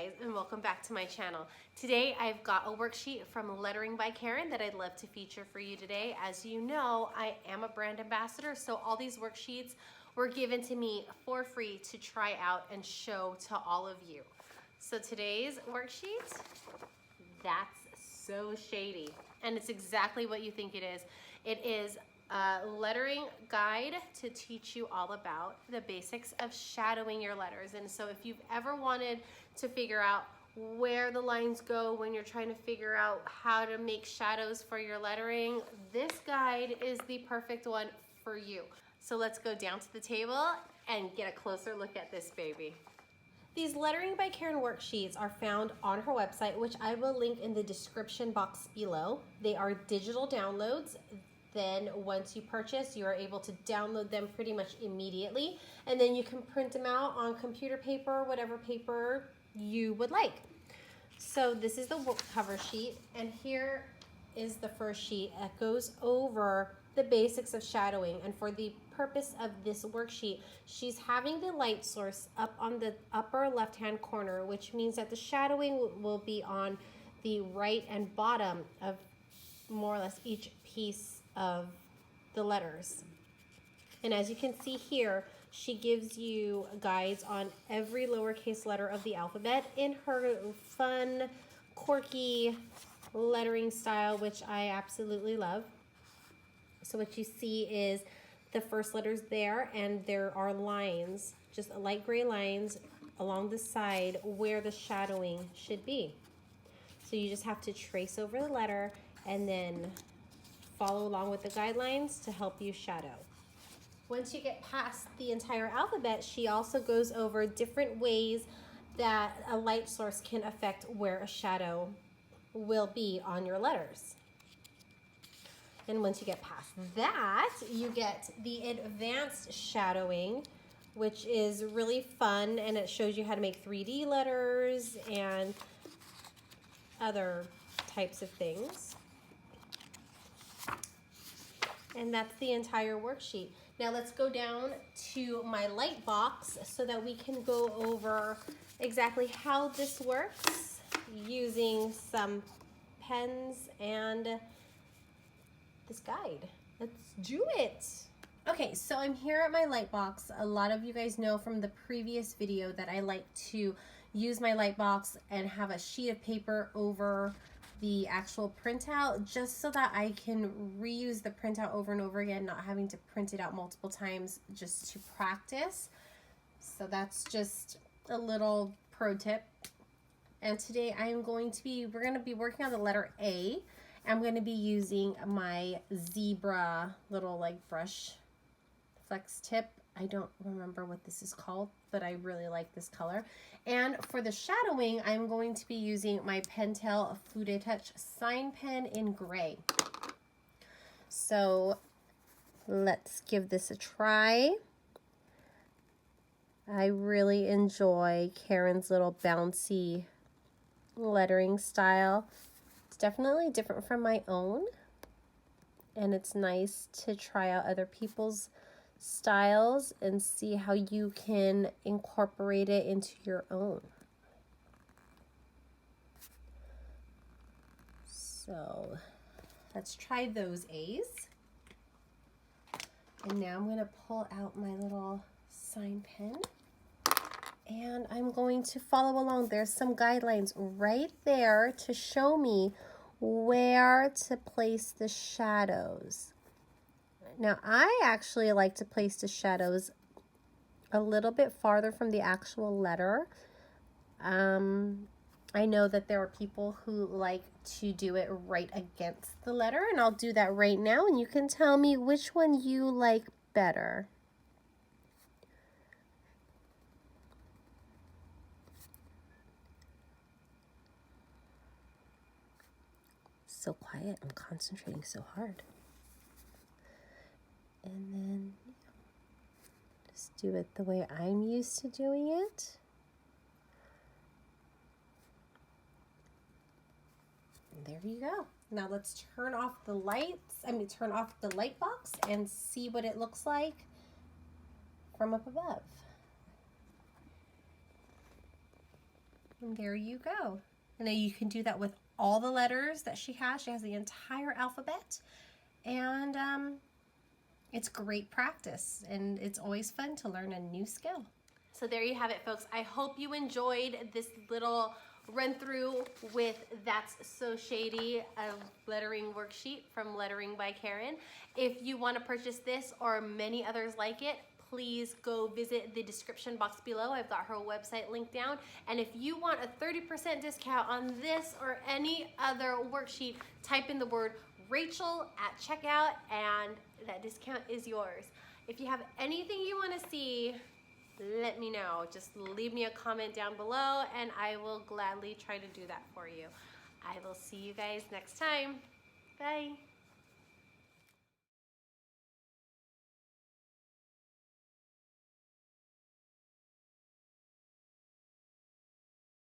guys, and welcome back to my channel. Today I've got a worksheet from Lettering by Karen that I'd love to feature for you today. As you know, I am a brand ambassador, so all these worksheets were given to me for free to try out and show to all of you. So today's worksheet, that's So Shady, and it's exactly what you think it is. It is a lettering guide to teach you all about the basics of shadowing your letters. And so if you've ever wanted to figure out where the lines go when you're trying to figure out how to make shadows for your lettering, this guide is the perfect one for you. So let's go down to the table and get a closer look at this baby. These Lettering by Karen worksheets are found on her website, which I will link in the description box below. They are digital downloads. Then once you purchase, you are able to download them pretty much immediately, and then you can print them out on computer paper, whatever paper you would like. So this is the cover sheet, and here is the first sheet that goes over the basics of shadowing. And for the purpose of this worksheet, she's having the light source up on the upper left-hand corner, which means that the shadowing will be on the right and bottom of more or less each piece of the letters. And as you can see here, she gives you guides on every lowercase letter of the alphabet in her fun, quirky lettering style, which I absolutely love. So what you see is the first letters there, and there are lines, just light gray lines along the side where the shadowing should be. So you just have to trace over the letter and then follow along with the guidelines to help you shadow. Once you get past the entire alphabet, she also goes over different ways that a light source can affect where a shadow will be on your letters. And once you get past that, you get the advanced shadowing, which is really fun, and it shows you how to make 3D letters and other types of things. And that's the entire worksheet. Now let's go down to my Lightbox so that we can go over exactly how this works using some pens and this guide. Let's do it. Okay, so I'm here at my Lightbox. A lot of you guys know from the previous video that I like to use my Lightbox and have a sheet of paper over the actual printout, just so that I can reuse the printout over and over again, not having to print it out multiple times, just to practice. So that's just a little pro tip. And today we're going to be working on the letter A. I'm going to be using my zebra little like brush flex tip. I don't remember what this is called, but I really like this color. And for the shadowing, I'm going to be using my Pentel Fude Touch sign pen in gray. So let's give this a try. I really enjoy Karen's little bouncy lettering style. It's definitely different from my own, and it's nice to try out other people's styles and see how you can incorporate it into your own. So let's try those A's. And now I'm going to pull out my little sign pen, and I'm going to follow along. There's some guidelines right there to show me where to place the shadows. Now, I actually like to place the shadows a little bit farther from the actual letter. I know that there are people who like to do it right against the letter, and I'll do that right now, and you can tell me which one you like better. So quiet, I'm concentrating so hard. And then just do it the way I'm used to doing it. And there you go. Now let's turn off the turn off the Lightbox and see what it looks like from up above. And there you go. And then you can do that with all the letters that she has. She has the entire alphabet. And it's great practice. And it's always fun to learn a new skill. So there you have it, folks. I hope you enjoyed this little run through with That's So Shady, a lettering worksheet from Lettering by Karen. If you want to purchase this or many others like it, please go visit the description box below. I've got her website linked down. And if you want a 30% discount on this or any other worksheet, type in the word Rachel at checkout and that discount is yours. If you have anything you want to see, let me know. Just leave me a comment down below and I will gladly try to do that for you. I will see you guys next time. Bye.